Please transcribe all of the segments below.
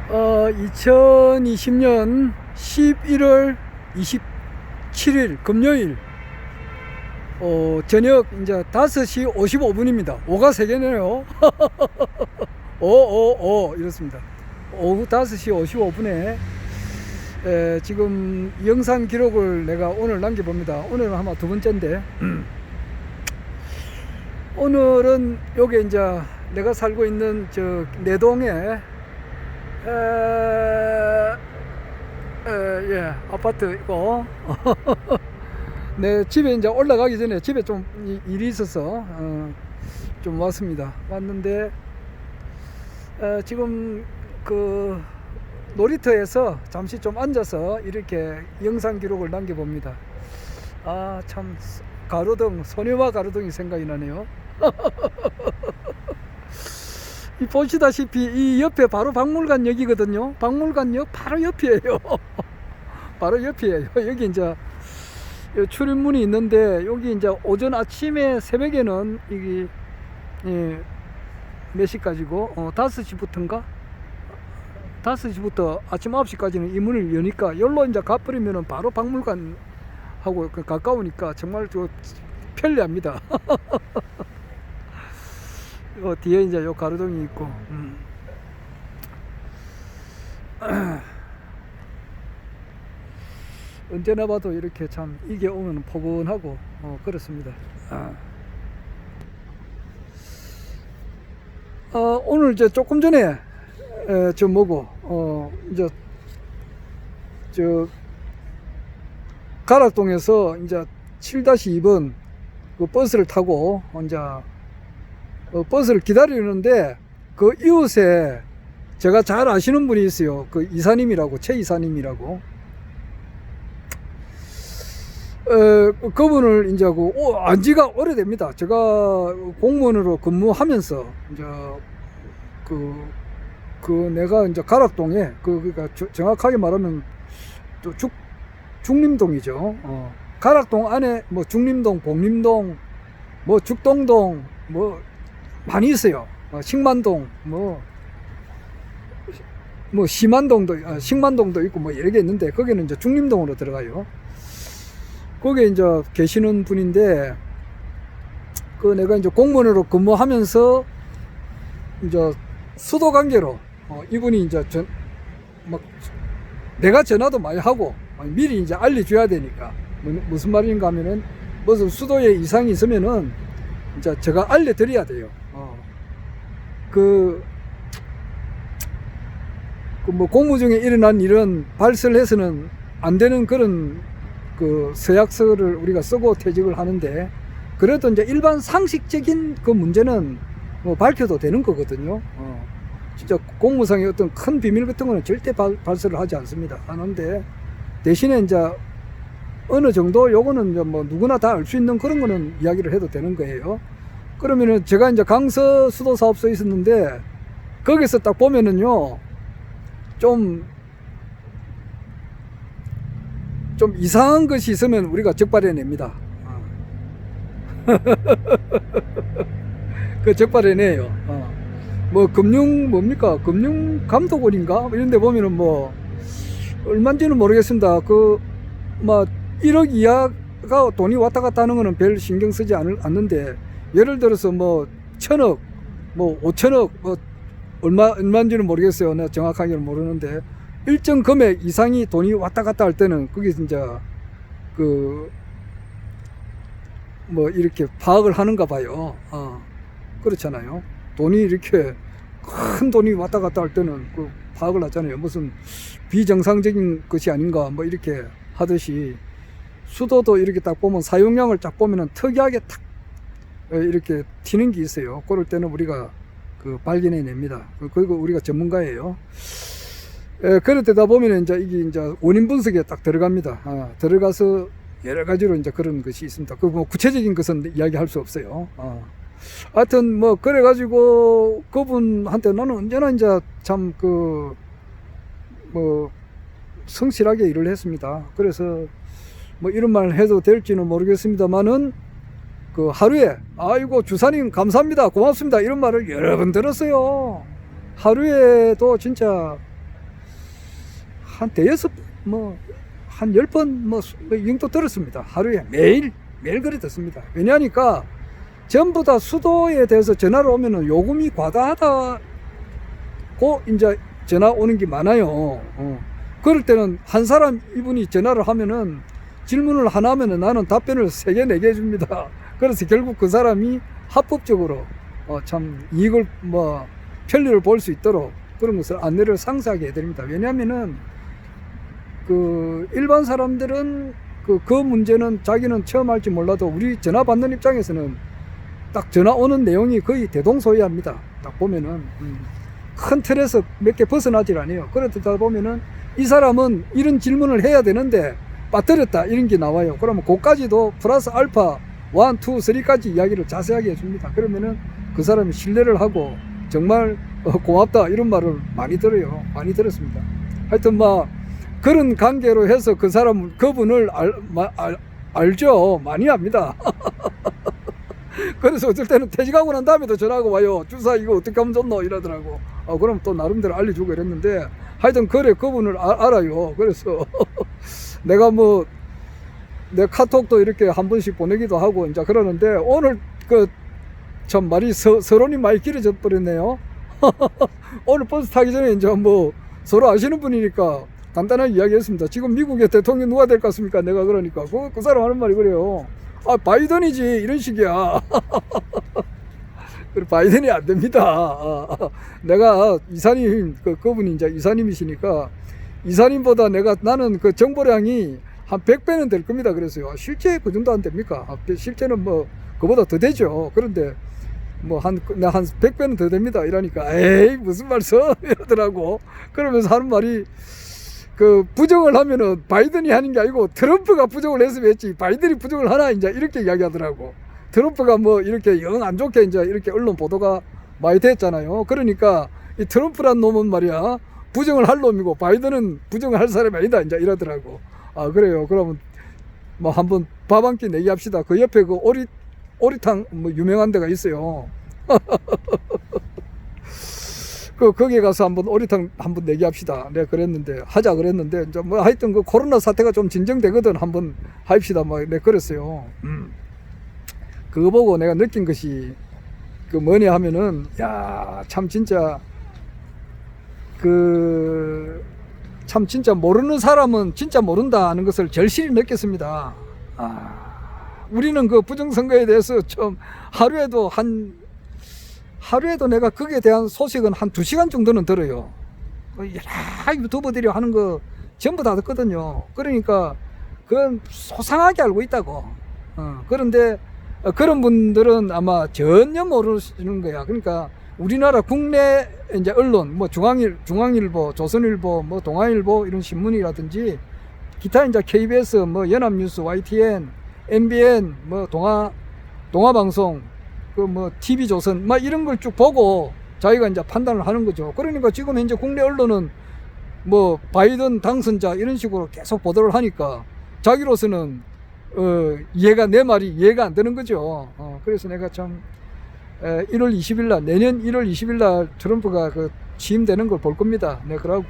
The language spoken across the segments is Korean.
2020년 11월 27일 금요일 저녁 이제 5시 55분입니다. 5가 3개네요. 이렇습니다. 오후 5시 55분에 지금 영상 기록을 내가 오늘 남겨봅니다. 오늘은 아마 두 번째인데 오늘은 요게 이제 내가 살고 있는 저 내동에 아파트이고 내 집에 이제 올라가기 전에 집에 좀 일이 있어서 좀 왔습니다. 왔는데 지금 그 놀이터에서 잠시 좀 앉아서 이렇게 영상 기록을 남겨봅니다. 아, 참 가로등, 소녀와 가로등이 생각이 나네요. 이 보시다시피 이 옆에 바로 박물관역이거든요. 박물관역 바로 옆이에요. 바로 옆이에요. 여기 이제 출입문이 있는데 여기 이제 오전 아침에 새벽에는 이게 몇 시까지고 5시부터인가? 5시부터 아침 9시까지는 이 문을 여니까 여기로 이제 가버리면은 바로 박물관하고 가까우니까 정말 편리합니다. 뒤에 이제 요 가로등이 있고 언제나 봐도 이렇게 참 이게 오면 포근하고 그렇습니다. 오늘 이제 조금 전에 이제 가락동에서 이제 7-2번 그 버스를 타고 이제 버스를 기다리는데 그 이웃에 제가 잘 아시는 분이 있어요. 그 이사님이라고, 최 이사님이라고. 그분을 이제 안지가 오래됩니다. 제가 공무원으로 근무하면서 이제 내가 이제 가락동에 그러니까 정확하게 말하면 또 중림동이죠. 가락동 안에 뭐 중림동, 복림동, 뭐 죽동동 뭐 많이 있어요. 식만동, 뭐 식만동도 있고 뭐 여러 개 있는데 거기는 이제 중림동으로 들어가요. 거기에 이제 계시는 분인데 내가 이제 공무원으로 근무하면서 이제 수도 관계로 이분이 이제 내가 전화도 많이 하고 미리 이제 알려줘야 되니까 무슨 말인가 하면은 무슨 수도에 이상이 있으면은 이제 제가 알려드려야 돼요. 뭐 공무 중에 일어난 일은 발설을 해서는 안 되는 그런 그 서약서를 우리가 쓰고 퇴직을 하는데 그래도 이제 일반 상식적인 그 문제는 뭐 밝혀도 되는 거거든요. 진짜 공무상의 어떤 큰 비밀 같은 거는 절대 발설을 하지 않습니다. 하는데 대신에 이제 어느 정도 요거는 이제 뭐 누구나 다 알 수 있는 그런 거는 이야기를 해도 되는 거예요. 그러면은 제가 이제 강서 수도 사업소에 있었는데 거기서 딱 보면은요 좀 이상한 것이 있으면 우리가 적발해냅니다. 그 적발해내요. 뭐 금융감독원인가 이런 데 보면은 뭐 얼마인지는 모르겠습니다. 뭐 1억 이하가 돈이 왔다 갔다 하는 거는 별 신경 쓰지 않는데 예를 들어서 뭐 1,000억 뭐 5천억 뭐 얼마인지는 모르겠어요. 내가 정확하게는 모르는데 일정 금액 이상이 돈이 왔다 갔다 할 때는 그게 진짜 뭐 이렇게 파악을 하는가 봐요. 그렇잖아요. 돈이 이렇게 큰 돈이 왔다 갔다 할 때는 파악을 하잖아요. 무슨 비정상적인 것이 아닌가 뭐 이렇게 하듯이 수도도 이렇게 딱 보면 사용량을 딱 보면은 특이하게 탁 이렇게 튀는 게 있어요. 그럴 때는 우리가 발견해 냅니다. 그리고 우리가 전문가예요. 그럴 때다 보면 이제 이게 이제 원인 분석에 딱 들어갑니다. 들어가서 여러 가지로 이제 그런 것이 있습니다. 뭐 구체적인 것은 이야기할 수 없어요. 하여튼 뭐 그래가지고 그분한테 나는 언제나 이제 참 뭐 성실하게 일을 했습니다. 그래서 뭐 이런 말 해도 될지는 모르겠습니다만은 하루에 아이고 주사님 감사합니다 고맙습니다 이런 말을 여러 번 들었어요. 하루에도 진짜 한 대여섯 한 10번 이 정도 들었습니다. 하루에 매일 그래 듣습니다. 왜냐하니까 전부 다 수도에 대해서 전화를 오면은 요금이 과다하다고 이제 전화 오는 게 많아요. 그럴 때는 한 사람 이분이 전화를 하면은 질문을 하나 하면은 나는 답변을 3개, 4개 해줍니다. 그래서 결국 그 사람이 합법적으로 참 이익을 편리를 볼 수 있도록 그런 것을 안내를 상세하게 해드립니다. 왜냐하면은 그 일반 사람들은 그 문제는 자기는 처음 할지 몰라도 우리 전화 받는 입장에서는 딱 전화 오는 내용이 거의 대동소이합니다. 딱 보면은 큰 틀에서 몇 개 벗어나질 않아요. 그러다 보면은 이 사람은 이런 질문을 해야 되는데 빠뜨렸다 이런 게 나와요. 그러면 그까지도 플러스 알파 1, 2, 3까지 이야기를 자세하게 해줍니다. 그러면은 그 사람이 신뢰를 하고 정말 고맙다 이런 말을 많이 들어요. 많이 들었습니다. 하여튼 그런 관계로 해서 그 사람 그분을 알죠. 많이 합니다. 그래서 어쩔 때는 퇴직하고 난 다음에도 전화하고 와요. 주사 이거 어떻게 하면 좋노 이러더라고. 그럼 또 나름대로 알려주고 이랬는데 하여튼 그래 그분을 알아요. 그래서 내가 내 카톡도 이렇게 한 번씩 보내기도 하고 이제 그러는데 오늘 참 말이 서론이 많이 길어져 버렸네요. 오늘 버스 타기 전에 이제 서로 아시는 분이니까 간단하게 이야기했습니다. 지금 미국의 대통령 누가 될 것 같습니까? 내가 그러니까 그 사람 하는 말이 그래요. 바이든이지 이런 식이야. 바이든이 안 됩니다. 내가 이사님 그분이 이제 이사님이시니까 이사님보다 나는 그 정보량이 한 100배는 될 겁니다. 그래서요. 실제 그 정도 안 됩니까? 실제는 그보다 더 되죠. 그런데 한 100배는 더 됩니다. 이러니까 에이 무슨 말씀 이러더라고. 그러면서 하는 말이 부정을 하면은 바이든이 하는 게 아니고 트럼프가 부정을 했으면 했지 바이든이 부정을 하나 이제 이렇게 이야기하더라고. 트럼프가 이렇게 영 안 좋게 이제 이렇게 언론 보도가 많이 됐잖아요. 그러니까 이 트럼프란 놈은 말이야 부정을 할 놈이고 바이든은 부정을 할 사람이 아니다 이제 이러더라고. 그래요. 그러면 한번 밥 한 끼 내기 합시다. 그 옆에 오리탕 유명한 데가 있어요. 거기에 가서 한번 오리탕 한번 내기 합시다. 내가 하자 그랬는데 이제 하여튼 코로나 사태가 좀 진정되거든 한번 합시다. 내가 그랬어요. 그거 보고 내가 느낀 것이 뭐냐 하면은 참 진짜 모르는 사람은 진짜 모른다 하는 것을 절실히 느꼈습니다. 우리는 부정선거에 대해서 좀 하루에도 내가 거기에 대한 소식은 한 2시간 정도는 들어요. 여러 유튜버들이 하는 거 전부 다 듣거든요. 그러니까 그건 소상하게 알고 있다고. 그런데 그런 분들은 아마 전혀 모르시는 거야. 그러니까 우리나라 국내 이제 언론 중앙일보, 조선일보, 동아일보 이런 신문이라든지 기타 이제 KBS, 연합뉴스, YTN, MBN, 동아방송, TV조선 이런 걸 쭉 보고 자기가 이제 판단을 하는 거죠. 그러니까 지금 현재 국내 언론은 바이든 당선자 이런 식으로 계속 보도를 하니까 자기로서는 내 말이 이해가 안 되는 거죠. 그래서 내가 참 1월 20일 날 내년 1월 20일 날 트럼프가 취임되는 걸 볼 겁니다. 네, 그러고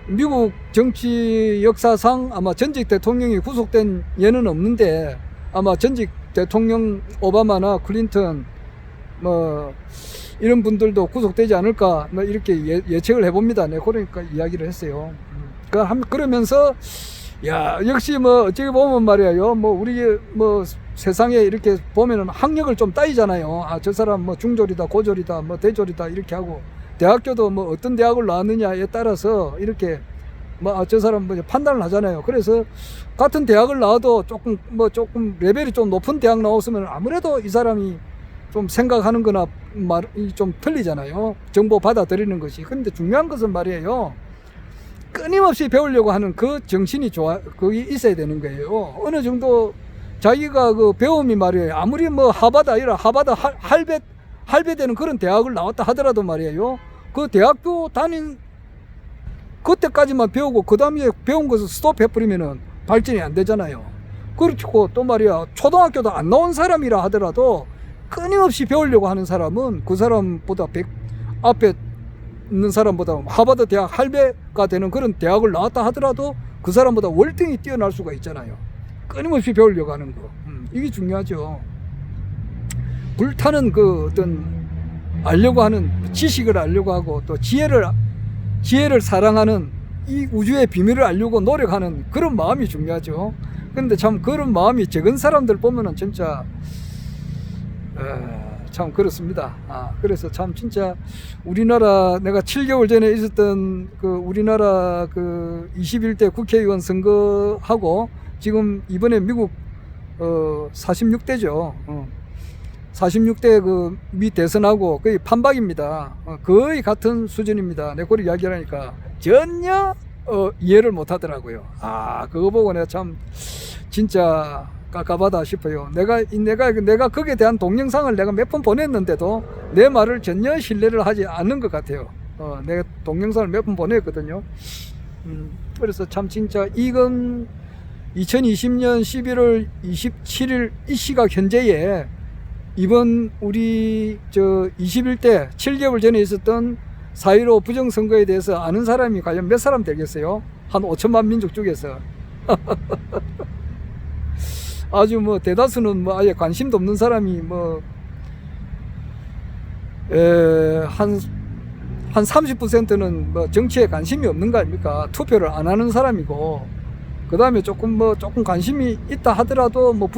미국 정치 역사상 아마 전직 대통령이 구속된 예는 없는데 아마 전직 대통령 오바마나 클린턴 이런 분들도 구속되지 않을까 이렇게 예측을 해봅니다. 네, 그러니까 이야기를 했어요. 그러면서 역시 어찌 보면 말이에요. 우리 세상에 이렇게 보면은 학력을 좀 따지잖아요. 저 사람 중졸이다, 고졸이다, 대졸이다 이렇게 하고 대학교도 어떤 대학을 나왔느냐에 따라서 이렇게 저 사람 판단을 하잖아요. 그래서 같은 대학을 나와도 조금 레벨이 좀 높은 대학 나왔으면 아무래도 이 사람이 좀 생각하는 거나 말이 좀 틀리잖아요. 정보 받아들이는 것이. 근데 중요한 것은 말이에요. 끊임없이 배우려고 하는 그 정신이 그게 있어야 되는 거예요. 어느 정도 자기가 배움이 말이에요. 아무리 하버드 할배되는 그런 대학을 나왔다 하더라도 말이에요. 그 대학교 그때까지만 배우고 그 다음에 배운 것을 스톱해버리면은 발전이 안 되잖아요. 그렇고 또 말이야 초등학교도 안 나온 사람이라 하더라도 끊임없이 배우려고 하는 사람은 그 사람보다 앞에 있는 사람보다 하버드 대학 할배가 되는 그런 대학을 나왔다 하더라도 그 사람보다 월등히 뛰어날 수가 있잖아요. 끊임없이 배우려고 하는 거. 이게 중요하죠. 불타는 그 어떤 알려고 하는 지식을 알려고 하고 또 지혜를 사랑하는 이 우주의 비밀을 알려고 노력하는 그런 마음이 중요하죠. 그런데 참 그런 마음이 적은 사람들 보면은 진짜 참 그렇습니다. 그래서 참 진짜 우리나라 내가 7개월 전에 있었던 그 우리나라 그 21대 국회의원 선거하고 지금 이번에 미국 46대죠. 46대 그 미 대선하고 거의 판박입니다. 거의 같은 수준입니다. 내가 그걸 이야기하니까 전혀 이해를 못 하더라고요. 그거 보고 내가 참 진짜 깝깝하다 싶어요. 내가 거기에 대한 동영상을 내가 몇 번 보냈는데도 내 말을 전혀 신뢰를 하지 않는 것 같아요. 내가 동영상을 몇 번 보냈거든요. 그래서 참 진짜 이건 2020년 11월 27일 이 시각 현재에 이번 우리 21대 7개월 전에 있었던 4.15 부정선거에 대해서 아는 사람이 과연 몇 사람 되겠어요? 한 5천만 민족 중에서. 아주 뭐 대다수는 뭐 아예 관심도 없는 사람이 뭐 한 30%는 뭐 정치에 관심이 없는 거 아닙니까? 투표를 안 하는 사람이고, 그 다음에 조금 관심이 있다 하더라도 뭐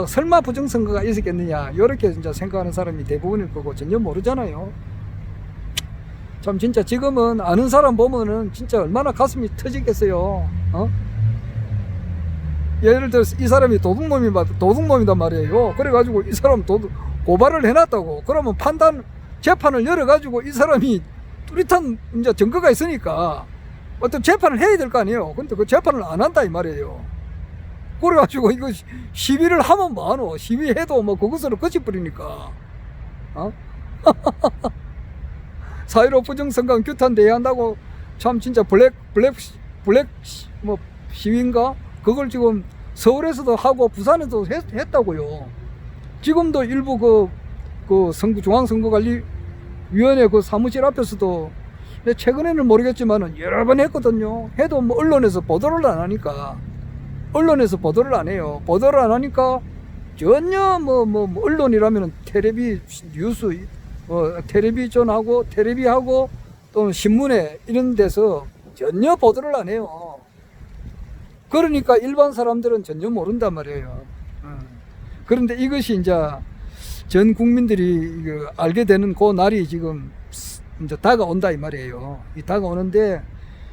설마 부정선거가 있었겠느냐, 이렇게 진짜 생각하는 사람이 대부분일 거고 전혀 모르잖아요. 참 진짜 지금은 아는 사람 보면은 진짜 얼마나 가슴이 터지겠어요. 예를 들어서 이 사람이 도둑놈이단 말이에요. 그래가지고 이 사람 고발을 해놨다고. 그러면 재판을 열어가지고 이 사람이 뚜렷한 이제 증거가 있으니까 어떤 재판을 해야 될 거 아니에요. 근데 그 재판을 안 한다 이 말이에요. 그래가지고 이거 시위를 하면 뭐하노? 시위해도 뭐 그것으로 끝이버리니까. 4.15 부정선거는 규탄돼야 한다고 참 진짜 블랙 뭐 시위인가? 그걸 지금 서울에서도 하고 부산에도 했다고요. 지금도 일부 중앙선거관리위원회 그 사무실 앞에서도 최근에는 모르겠지만은 여러 번 했거든요. 해도 뭐 언론에서 보도를 안 하니까. 언론에서 보도를 안 해요. 보도를 안 하니까 전혀 뭐 언론이라면은 텔레비 뉴스, 텔레비전하고 텔레비하고 또는 신문에 이런 데서 전혀 보도를 안 해요. 그러니까 일반 사람들은 전혀 모른단 말이에요. 그런데 이것이 이제 전 국민들이 알게 되는 그 날이 지금 이제 다가온다 이 말이에요. 다가오는데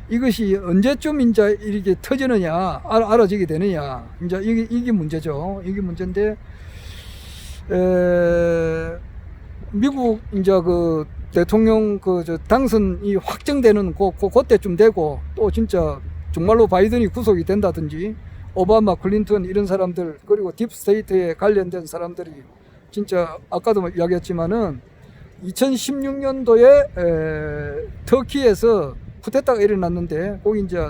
이것이 언제쯤 이제 이렇게 터지느냐, 알아지게 되느냐, 이제 이게 문제죠. 이게 문제인데, 미국 이제 그 대통령 당선이 확정되는 그때쯤 되고, 또 진짜 정말로 바이든이 구속이 된다든지 오바마, 클린턴 이런 사람들, 그리고 딥스테이트에 관련된 사람들이 진짜 아까도 이야기했지만은 2016년도에 터키에서 쿠데타가 일어났는데 거기 이제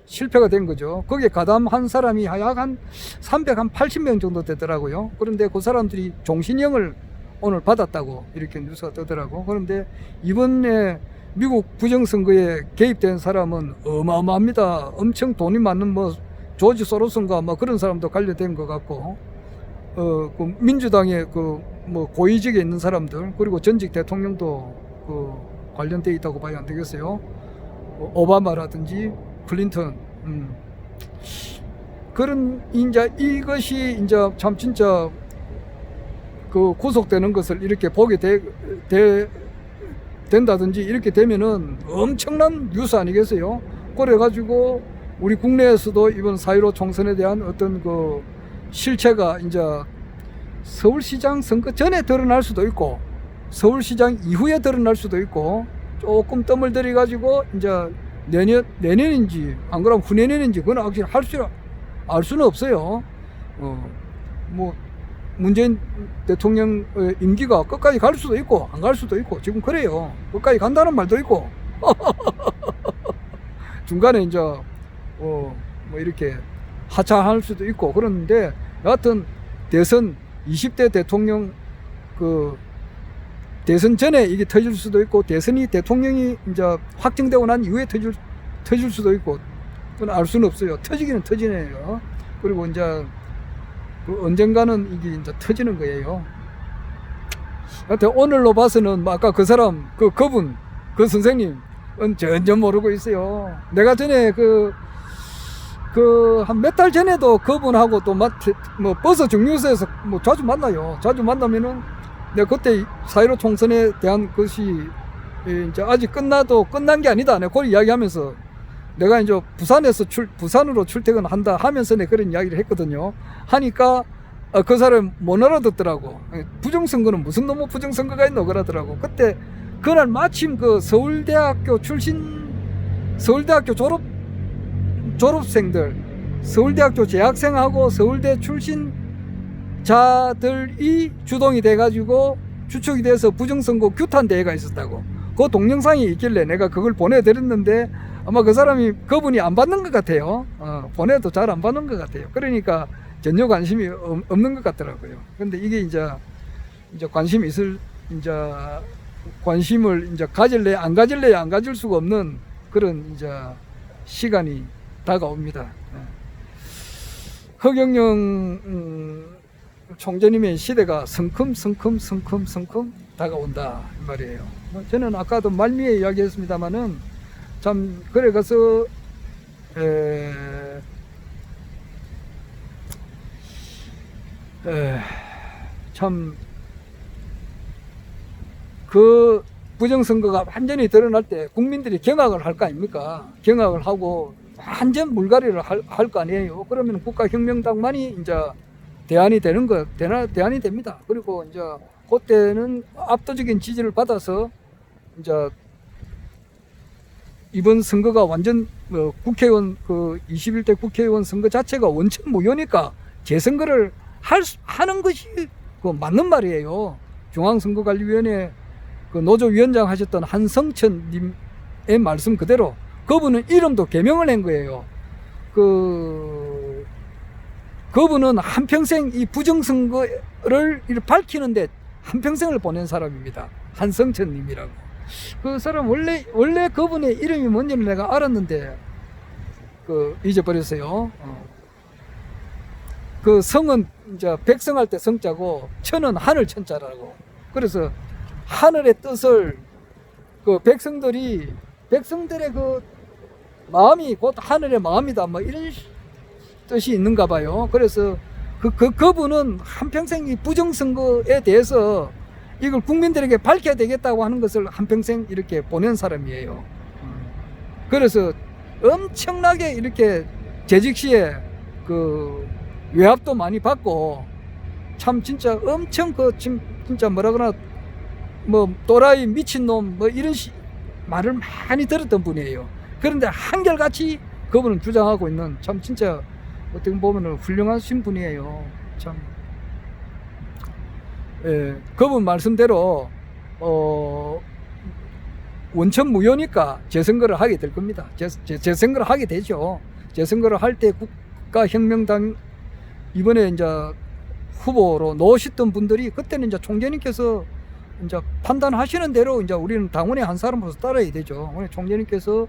실패가 된 거죠. 거기에 가담한 사람이 약 한 380명 정도 되더라고요. 그런데 그 사람들이 종신형을 오늘 받았다고 이렇게 뉴스가 뜨더라고. 그런데 이번에 미국 부정선거에 개입된 사람은 어마어마합니다. 엄청 돈이 많은 뭐 조지 소로스인가 뭐 그런 사람도 관련된 것 같고, 그 민주당의 뭐 고위직에 있는 사람들, 그리고 전직 대통령도 관련돼 있다고 봐야 안 되겠어요. 오바마라든지 클린턴. 그런 이것이 이제 참 진짜 구속되는 것을 이렇게 보게 된다든지 이렇게 되면은 엄청난 뉴스 아니겠어요? 그래가지고 우리 국내에서도 이번 4.15 총선에 대한 어떤 실체가 이제 서울시장 선거 전에 드러날 수도 있고 서울시장 이후에 드러날 수도 있고, 조금 뜸을 들여가지고 이제 내년인지 안 그러면 후내년인지 그건 확실히 알 수는 없어요. 뭐 문재인 대통령 임기가 끝까지 갈 수도 있고 안 갈 수도 있고 지금 그래요. 끝까지 간다는 말도 있고 중간에 이제 뭐 이렇게 하차할 수도 있고 그러는데, 여하튼 대선 20대 대통령 대선 전에 이게 터질 수도 있고, 대통령이 이제 확정되고 난 이후에 터질 수도 있고, 그건 알 수는 없어요. 터지기는 터지네요. 그리고 이제 언젠가는 이게 이제 터지는 거예요. 하여튼 오늘로 봐서는 아까 그 사람, 그분, 그 선생님, 전혀 모르고 있어요. 내가 전에 한 몇 달 전에도 그분하고 또 버스 정류소에서 자주 만나요. 자주 만나면은 내가 그때 4.15 총선에 대한 것이 이제 아직 끝난 게 아니다. 내가 그걸 이야기하면서 내가 이제 부산으로 출퇴근한다 하면서 내가 그런 이야기를 했거든요. 하니까 그 사람 못 알아듣더라고. 부정선거는 무슨 놈의 부정선거가 있노 그러더라고. 그때 그날 마침 서울대학교 졸업생들, 서울대학교 재학생하고 서울대 출신자들이 주동이 돼가지고 주축이 돼서 부정선거 규탄대회가 있었다고. 그 동영상이 있길래 내가 그걸 보내드렸는데 아마 그분이 안 받는 것 같아요. 보내도 잘 안 받는 것 같아요. 그러니까 전혀 관심이 없는 것 같더라고요. 근데 이게 이제 관심을 이제 가질래 안 가질 수가 없는 그런 이제 시간이 다가옵니다. 허경영 총재님의 시대가 성큼 다가온다 이 말이에요. 저는 아까도 말미에 이야기했습니다만은 참 그래 가서 참 그 부정선거가 완전히 드러날 때 국민들이 경악을 할 거 아닙니까? 경악을 하고 완전 물갈이를 할 거 아니에요. 그러면 국가혁명당만이 이제 대안이 됩니다. 그리고 이제 그때는 압도적인 지지를 받아서 이제 이번 선거가 완전 국회의원 21대 국회의원 선거 자체가 원천 무효니까 재선거를 하는 것이 맞는 말이에요. 중앙선거관리위원회 노조위원장 하셨던 한성천 님의 말씀 그대로 그분은 이름도 개명을 한 거예요. 그분은 한평생 이 부정선거를 밝히는데 한평생을 보낸 사람입니다. 한성천 님이라고. 그 사람 원래 그분의 이름이 뭔지는 내가 알았는데 잊어버렸어요. 그 성은 이제 백성할 때 성자고 천은 하늘 천자라고. 그래서 하늘의 뜻을 백성들의 마음이 곧 하늘의 마음이다 이런 뜻이 있는가 봐요. 그래서 그분은 한평생 이 부정선거에 대해서 이걸 국민들에게 밝혀야 되겠다고 하는 것을 한평생 이렇게 보낸 사람이에요. 그래서 엄청나게 이렇게 재직 시에 외압도 많이 받고 참 진짜 엄청 진짜 뭐라 그러나 또라이 미친놈 이런 말을 많이 들었던 분이에요. 그런데 한결같이 그분은 주장하고 있는 참 진짜 어떻게 보면 훌륭하신 분이에요. 참 그분 말씀대로 원천 무효니까 재선거를 하게 될 겁니다. 재선거를 하게 되죠. 재선거를 할 때 국가혁명당 이번에 이제 후보로 놓으셨던 분들이 그때는 이제 총재님께서 이제 판단하시는 대로 이제 우리는 당원의 한 사람으로서 따라야 되죠. 오늘 총재님께서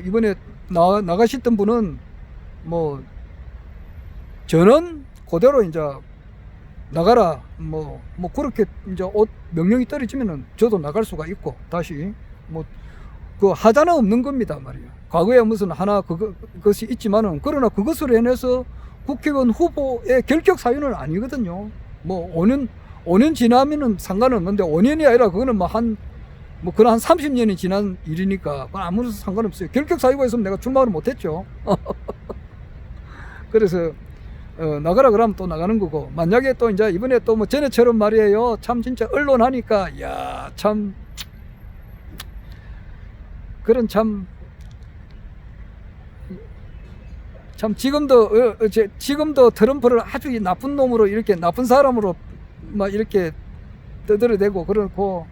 이번에 나가셨던 분은 저는 그대로 이제 나가라 그렇게 이제 명령이 떨어지면은 저도 나갈 수가 있고 다시 하자는 없는 겁니다 말이에요. 과거에 무슨 하나 그것이 있지만은 그러나 그것으로 인해서 국회의원 후보의 결격 사유는 아니거든요. 5년 지나면은 상관없는데 5년이 아니라 그거는 한 30년이 지난 일이니까 아무런 상관없어요. 결격 사유가 있으면 내가 출마를 못했죠. 그래서 나가라 그러면 또 나가는 거고, 만약에 또 이제 이번에 또 전에처럼 말이에요. 참 진짜 언론 하니까 참 그런 참 지금도 트럼프를 아주 나쁜 놈으로 이렇게 나쁜 사람으로 이렇게 떠들어대고 그렇고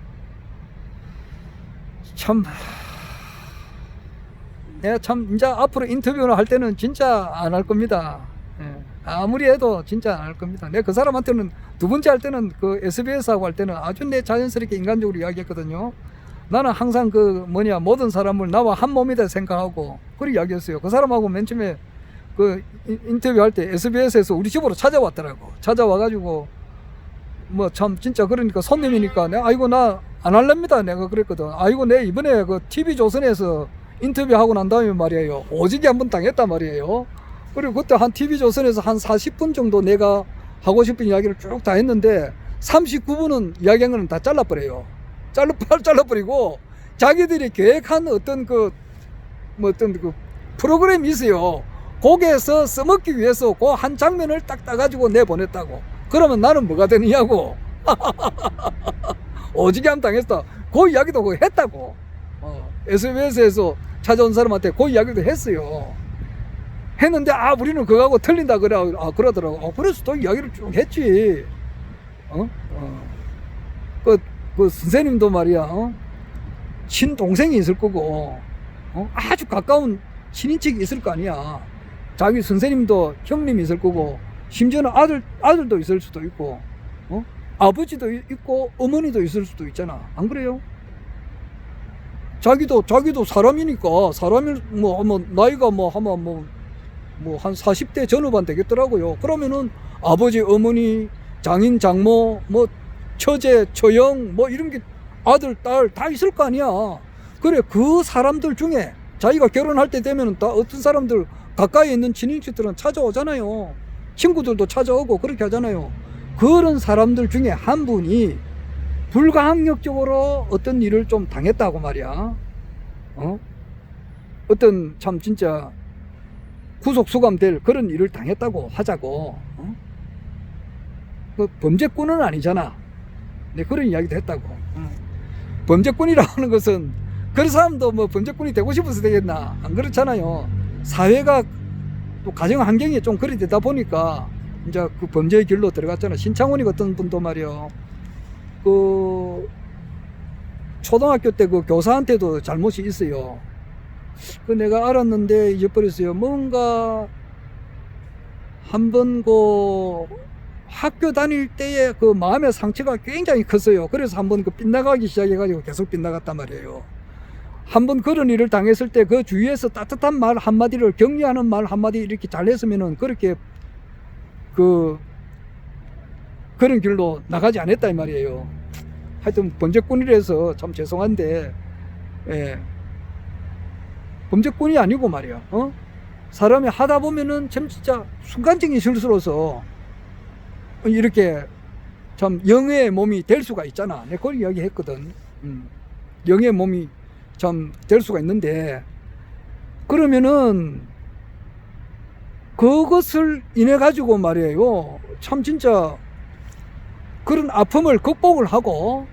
참 내가 참 이제 앞으로 인터뷰를 할 때는 진짜 안 할 겁니다. 아무리 해도 진짜 안 할 겁니다. 내가 그 사람한테는 두 번째 할 때는 그 SBS하고 할 때는 아주 내 자연스럽게 인간적으로 이야기했거든요. 나는 항상 그 모든 사람을 나와 한 몸이다 생각하고 그렇게 이야기했어요. 그 사람하고 맨 처음에 그 인터뷰할 때 SBS에서 우리 집으로 찾아왔더라고. 찾아와가지고 뭐 참 진짜 그러니까 손님이니까 내가 아이고 나 안 할랍니다 내가 그랬거든. 아이고 내 이번에 그 TV조선에서 인터뷰하고 난 다음에 말이에요 오지게 한번 당했단 말이에요. 그리고 그때 한 TV조선에서 한 40분 정도 내가 하고 싶은 이야기를 쭉 다 했는데 39분은 이야기한 거는 다 잘라버려요. 잘라버리고 자기들이 계획한 어떤 그 프로그램이 있어요. 거기에서 써먹기 위해서 그 한 장면을 딱 따가지고 내보냈다고. 그러면 나는 뭐가 되느냐고. 오지게 함 당했다. 그 이야기도 그거 했다고. SBS에서 찾아온 사람한테 그 이야기도 했어요. 했는데 우리는 그거하고 틀린다 그래. 그러더라고. 그래서 또 이야기를 쭉 했지. 그 선생님도 말이야 친동생이 있을 거고 아주 가까운 친인척이 있을 거 아니야. 자기 선생님도 형님이 있을 거고 심지어는 아들도 있을 수도 있고 아버지도 있고 어머니도 있을 수도 있잖아. 안 그래요? 자기도 사람이니까 사람이 나이가 한 40대 전후반 되겠더라고요. 그러면은 아버지 어머니 장인 장모 처제 처형 이런 게 아들 딸 다 있을 거 아니야. 그래 그 사람들 중에 자기가 결혼할 때 되면은 다 어떤 사람들 가까이 있는 친인척들은 찾아오잖아요. 친구들도 찾아오고 그렇게 하잖아요. 그런 사람들 중에 한 분이 불가항력적으로 어떤 일을 좀 당했다고 말이야. 어떤 참 진짜 구속 수감될 그런 일을 당했다고 하자고. 그 범죄꾼은 아니잖아. 네, 그런 이야기도 했다고. 범죄꾼이라고 하는 것은 그런 사람도 범죄꾼이 되고 싶어서 되겠나? 안 그렇잖아요. 사회가 또 가정 환경이 좀 그리 되다 보니까 이제 그 범죄의 길로 들어갔잖아. 신창훈이 같은 분도 말이요. 그 초등학교 때 그 교사한테도 잘못이 있어요. 그 내가 알았는데 잊어버렸어요. 뭔가 한번 그 학교 다닐 때의 그 마음의 상처가 굉장히 컸어요. 그래서 한번 그 빗나가기 시작해가지고 계속 빗나갔단 말이에요. 한번 그런 일을 당했을 때 그 주위에서 따뜻한 말 한마디를 격려하는 말 한마디 이렇게 잘 했으면은 그렇게 그런 길로 나가지 않았다 이 말이에요. 하여튼 범죄꾼이라서 참 죄송한데 범죄꾼이 아니고 말이야. 사람이 하다 보면은 참 진짜 순간적인 실수로서 이렇게 참 영의 몸이 될 수가 있잖아. 내가 그걸 이야기했거든. 영의 몸이 참 될 수가 있는데 그러면은 그것을 인해 가지고 말이에요. 참 진짜 그런 아픔을 극복을 하고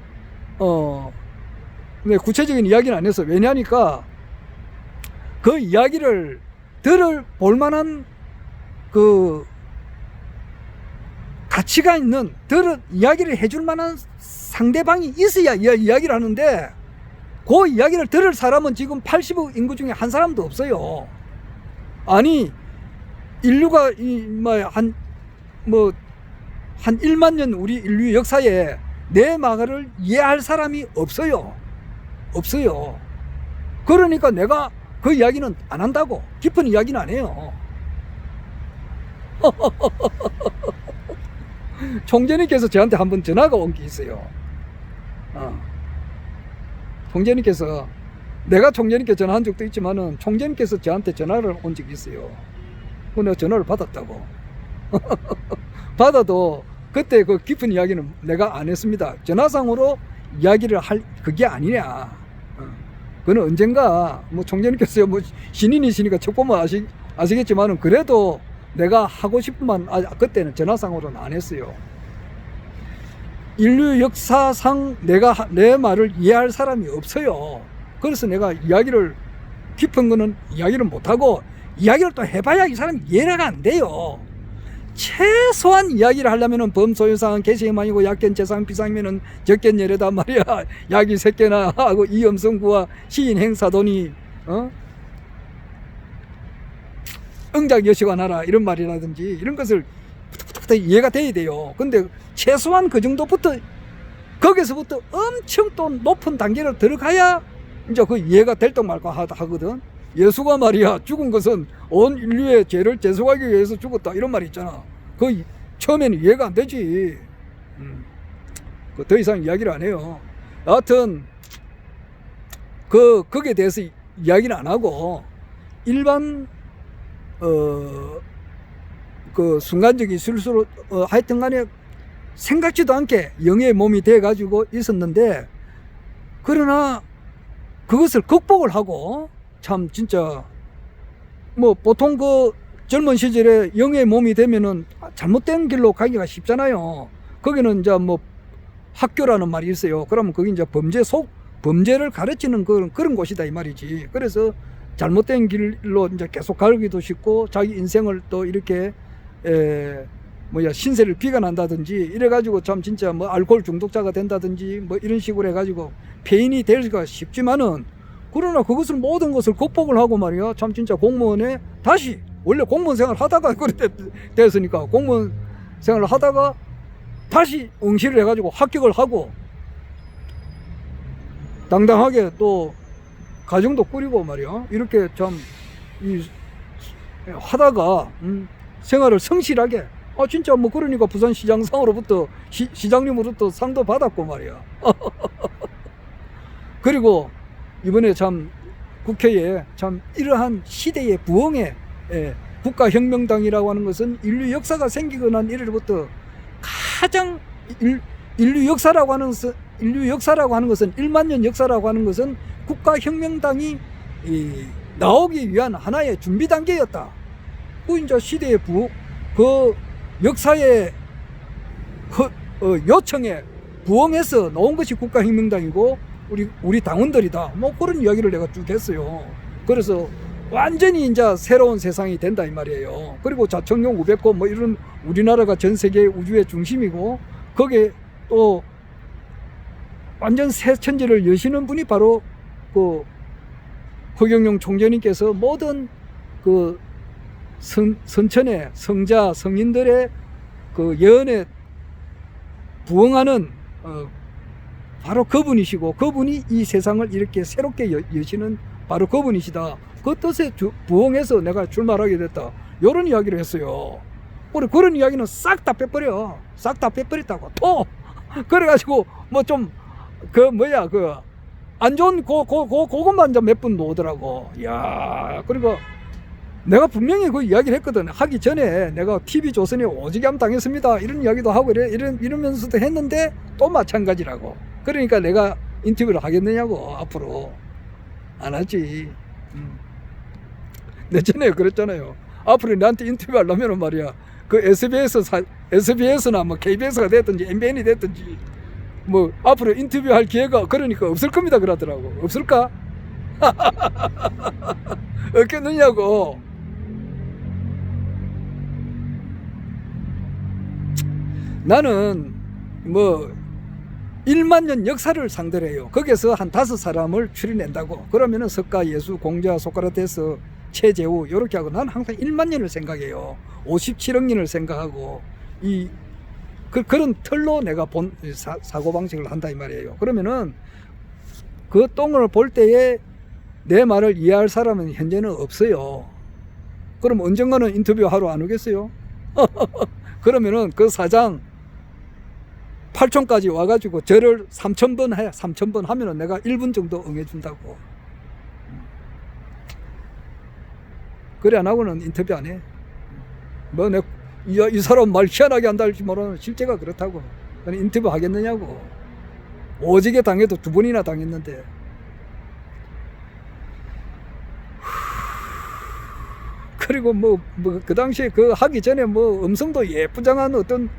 네, 구체적인 이야기는 안 해서 왜냐니까 그 이야기를 들어볼 만한 그 가치가 있는 이야기를 해줄 만한 상대방이 있어야 이야기를 하는데 그 이야기를 들을 사람은 지금 80억 인구 중에 한 사람도 없어요. 아니 인류가 한 1만 년 우리 인류 역사에 내 말을 이해할 사람이 없어요. 그러니까 내가 그 이야기는 안 한다고. 깊은 이야기는 안 해요. 총재님께서 저한테 한번 전화가 온 게 있어요. 총재님께서 내가 총재님께 전화한 적도 있지만은 총재님께서 저한테 전화를 온 적이 있어요. 그 내가 전화를 받았다고. 받아도 그때 그 깊은 이야기는 내가 안 했습니다. 전화상으로 이야기를 할 그게 아니냐. 그는 언젠가 총재님께서 신인이시니까 첫 보면 아시겠지만은 그래도 내가 하고 싶은 말 그때는 전화상으로는 안 했어요. 인류 역사상 내 말을 이해할 사람이 없어요. 그래서 내가 이야기를 깊은 거는 이야기를 못하고 이야기를 또 해봐야 이 사람이 이해가 안 돼요. 최소한 이야기를 하려면은 범소유상 개시망이고 약견재상 비상이면은 적견예래단 말이야. 약이 새끼나 하고 이염성구와 시인행사돈이 응장여시관하라 이런 말이라든지 이런 것을 이해가 돼야 돼요. 근데 최소한 그 정도부터 거기서부터 엄청 또 높은 단계를 들어가야 이제 그 이해가 될 듯 말까 하거든. 예수가 말이야 죽은 것은 온 인류의 죄를 제속하기 위해서 죽었다 이런 말이 있잖아. 그 처음에는 이해가 안 되지. 더 이상 이야기를 안 해요. 여하튼 거기에 대해서 이야기는 안 하고 일반 그 순간적인 실수로 하여튼 간에 생각지도 않게 영의 몸이 돼 가지고 있었는데, 그러나 그것을 극복을 하고 참 진짜 뭐 보통 그 젊은 시절에 영의 몸이 되면은 잘못된 길로 가기가 쉽잖아요. 거기는 이제 뭐 학교라는 말이 있어요. 그러면 거기 이제 범죄를 가르치는 그런 곳이다 이 말이지. 그래서 잘못된 길로 이제 계속 가기도 쉽고 자기 인생을 또 이렇게 신세를 비관한다든지 이래가지고 참 진짜 뭐 알코올 중독자가 된다든지 뭐 이런 식으로 해가지고 폐인이 되기가 쉽지만은, 그러나 그것을 모든 것을 극복을 하고 말이야 참 진짜 공무원에 다시 원래 공무원 생활 하다가 그래 됐으니까 공무원 생활을 하다가 다시 응시를 해가지고 합격을 하고 당당하게 또 가정도 꾸리고 말이야 이렇게 참 하다가 생활을 성실하게 진짜 뭐 그러니까 부산시장상으로부터 시장님으로부터 상도 받았고 말이야. 그리고 이번에 참 국회에 참 이러한 시대의 부흥에 국가혁명당이라고 하는 것은 인류 역사가 생기고 난 이래부터 가장 인류 역사라고 하는 것은 1만 년 역사라고 하는 것은 국가혁명당이 나오기 위한 하나의 준비 단계였다. 그 이제 시대의 그 역사의 요청에 부응해서 나온 것이 국가혁명당이고 우리 당원들이다. 뭐 그런 이야기를 내가 쭉 했어요. 그래서 완전히 이제 새로운 세상이 된다 이 말이에요. 그리고 자청용 우백호 뭐 이런 우리나라가 전 세계 우주의 중심이고 거기에 또 완전 새 천지를 여시는 분이 바로 그 허경영 총재님께서 모든 그 선천의 성자 성인들의 그 예언에 부응하는 바로 그분이시고, 그분이 이 세상을 이렇게 새롭게 여시는 바로 그분이시다. 그 뜻에 부응해서 내가 출마하게 됐다. 이런 이야기를 했어요. 우리 그런 이야기는 싹 다 빼버려. 싹 다 빼버렸다고. 또 그래가지고 뭐 좀 안 좋은 그것만 이제 몇 분 놓더라고. 야, 그리고 내가 분명히 그 이야기를 했거든. 하기 전에 내가 TV조선에 오지게 함 당했습니다 이런 이야기도 하고 이러면서도 했는데 또 마찬가지라고. 그러니까 내가 인터뷰를 하겠느냐고. 앞으로 안 하지. 내 전에 그랬잖아요. 앞으로 나한테 인터뷰 하려면 말이야 그 SBS나 뭐 KBS가 됐든지 MBN이 됐든지 뭐 앞으로 인터뷰할 기회가 그러니까 없을 겁니다 그러더라고. 없을까? 없겠느냐고. 나는 뭐 1만 년 역사를 상대로 해요. 거기에서 한 5사람을 추려낸다고 그러면은 석가, 예수, 공자, 소크라테스, 최재우 이렇게 하고, 난 항상 1만 년을 생각해요. 57억 년을 생각하고 그런 틀로 내가 본 사고방식을 한다 이 말이에요. 그러면은 그 똥을 볼 때에 내 말을 이해할 사람은 현재는 없어요. 그럼 언젠가는 인터뷰 하러 안 오겠어요? 그러면은 그 사장 8촌까지 와가지고 저를 3,000번 하면은 내가 1분 정도 응해준다고. 그래 안 하고는 인터뷰 안 해. 뭐 이 사람 말 희한하게 한다 할지 모르는 실제가 그렇다고. 그냥 인터뷰 하겠느냐고. 오지게 당해도 2번이나 당했는데. 그리고 그 당시에 그 하기 전에 뭐 음성도 예쁘장한 어떤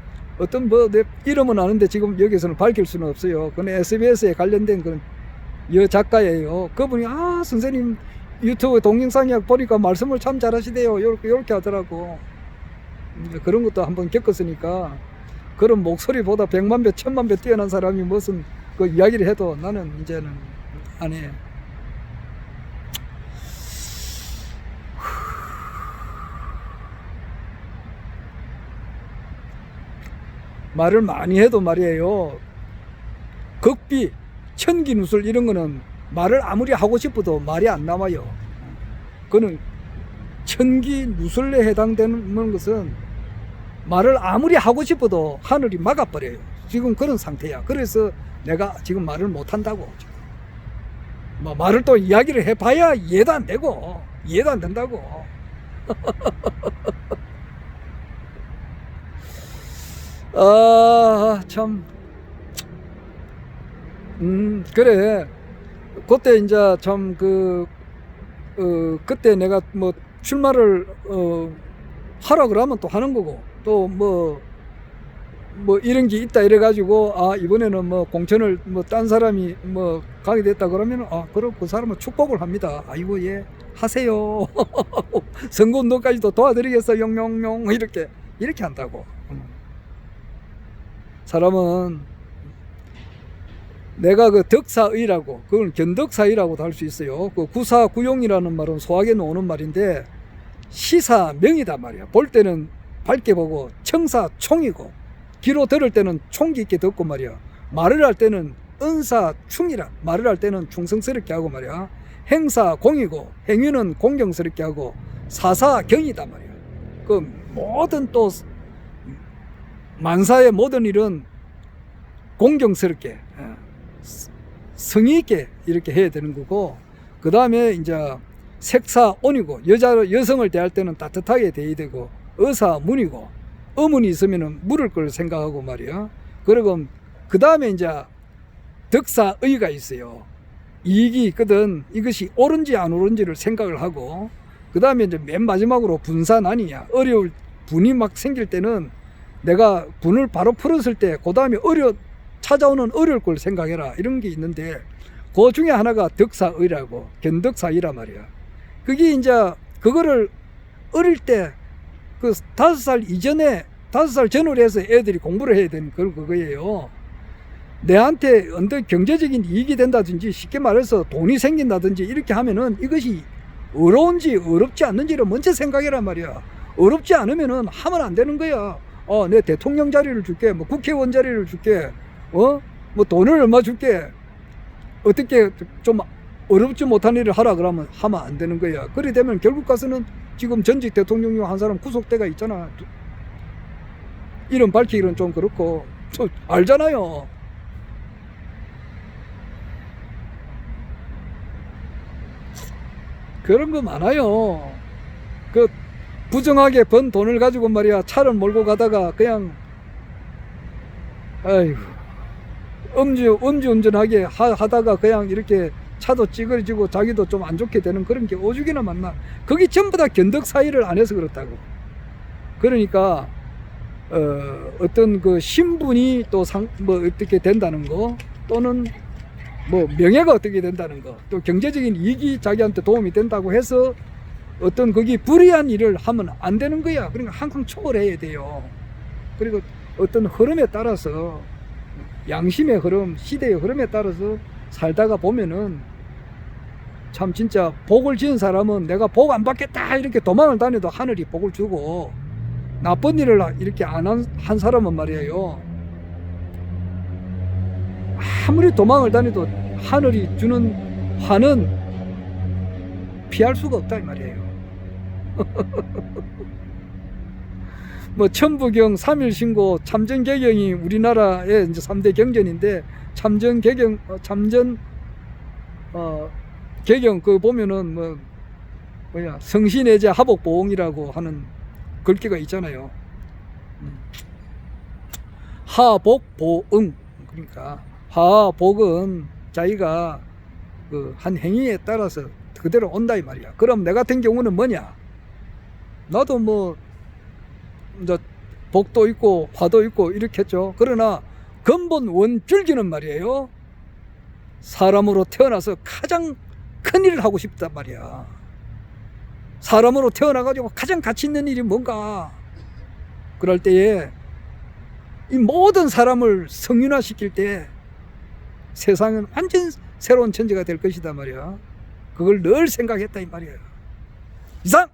뭐 내 이름은 아는데 지금 여기서는 밝힐 수는 없어요. 그건 SBS에 관련된 그런 작가예요. 그분이 선생님 유튜브 동영상이 보니까 말씀을 참 잘하시대요. 요렇게 하더라고. 그런 것도 한번 겪었으니까 그런 목소리보다 100만 배, 1000만 배 뛰어난 사람이 무슨 그 이야기를 해도 나는 이제는 안 해. 말을 많이 해도 말이에요. 극비, 천기누설 이런 거는 말을 아무리 하고 싶어도 말이 안 나와요. 그는 천기누설에 해당되는 것은 말을 아무리 하고 싶어도 하늘이 막아버려요. 지금 그런 상태야. 그래서 내가 지금 말을 못한다고. 뭐 말을 또 이야기를 해봐야 이해도 안 되고, 이해도 안 된다고. 아, 참. 그래. 그때 이제 참 그때 내가 뭐 출마를, 하라 그러면 또 하는 거고, 또 뭐 이런 게 있다 이래가지고, 아, 이번에는 뭐 공천을 뭐 딴 사람이 뭐 가게 됐다 그러면, 아, 그럼 그 사람은 축복을 합니다. 아이고, 예, 하세요. 선거운동까지도 도와드리겠어. 용용용. 이렇게 한다고. 사람은 내가 그 덕사의라고, 그걸 견덕사의라고도 할 수 있어요. 그 구사구용이라는 말은 소학에 나오는 말인데, 시사명이다 말이야. 볼 때는 밝게 보고 청사총이고, 귀로 들을 때는 총기 있게 듣고 말이야. 말을 할 때는 은사충이라, 말을 할 때는 충성스럽게 하고 말이야. 행사공이고, 행위는 공경스럽게 하고, 사사경이다 말이야. 그 모든 또 만사의 모든 일은 공경스럽게, 성의 있게 이렇게 해야 되는 거고, 그 다음에 이제 색사온이고, 여성을 대할 때는 따뜻하게 대해야 되고, 의사문이고, 어문이 있으면 물을 걸 생각하고 말이야. 그리고 그 다음에 이제 덕사의가 있어요. 이익이 있거든. 이것이 옳은지 안 옳은지를 생각을 하고, 그 다음에 이제 맨 마지막으로 분산아니냐. 어려울 분이 막 생길 때는 내가 분을 바로 풀었을 때 그 다음에 찾아오는 어려울 걸 생각해라, 이런 게 있는데, 그 중에 하나가 덕사의라고, 견덕사의라 말이야. 그게 이제 그거를 어릴 때 그 5살 이전에, 5살 전후로 해서 애들이 공부를 해야 되는 그거예요. 내한테 어떤 경제적인 이익이 된다든지, 쉽게 말해서 돈이 생긴다든지 이렇게 하면은 이것이 어려운지 어렵지 않는지를 먼저 생각해란 말이야. 어렵지 않으면은 하면 안 되는 거야. 내 대통령 자리를 줄게, 뭐 국회의원 자리를 줄게, 뭐 돈을 얼마 줄게. 어떻게 좀 어렵지 못한 일을 하라 그러면 하면 안 되는 거야. 그래 되면 결국 가서는 지금 전직 대통령 한 사람 구속대가 있잖아. 이름 밝히기는 좀 그렇고, 알잖아요. 그런 거 많아요. 그 부정하게 번 돈을 가지고 말이야, 차를 몰고 가다가 그냥, 아이고, 음주운전하게 하다가 그냥 이렇게 차도 찌그러지고 자기도 좀 안 좋게 되는 그런 게 오죽이나 많나. 그게 전부 다 견덕사의를 안 해서 그렇다고. 그러니까 어떤 그 신분이 또 뭐 어떻게 된다는 거, 또는 뭐 명예가 어떻게 된다는 거, 또 경제적인 이익이 자기한테 도움이 된다고 해서 어떤 거기 불이한 일을 하면 안 되는 거야. 그러니까 항상 초월해야 돼요. 그리고 어떤 흐름에 따라서, 양심의 흐름, 시대의 흐름에 따라서 살다가 보면은 참 진짜 복을 지은 사람은 내가 복 안 받겠다 이렇게 도망을 다녀도 하늘이 복을 주고, 나쁜 일을 이렇게 안 한 사람은 말이에요, 아무리 도망을 다녀도 하늘이 주는 화는 피할 수가 없다 이 말이에요. 뭐 천부경, 3.1신고, 참전개경이 우리나라의 이제 3대 경전인데, 참전개경, 개경 그 보면은 성신애제 하복보응이라고 하는 글귀가 있잖아요. 하복보응. 그러니까 하복은 자기가 그 한 행위에 따라서 그대로 온다 이 말이야. 그럼 내 같은 경우는 뭐냐? 나도 뭐 이제 복도 있고 화도 있고 이렇겠죠. 그러나 근본 원줄기는 말이에요, 사람으로 태어나서 가장 큰 일을 하고 싶단 말이야. 사람으로 태어나가지고 가장 가치 있는 일이 뭔가. 그럴 때에 이 모든 사람을 성윤화시킬 때 세상은 완전 새로운 천지가 될 것이다 말이야. 그걸 늘 생각했다 이 말이야. 이상!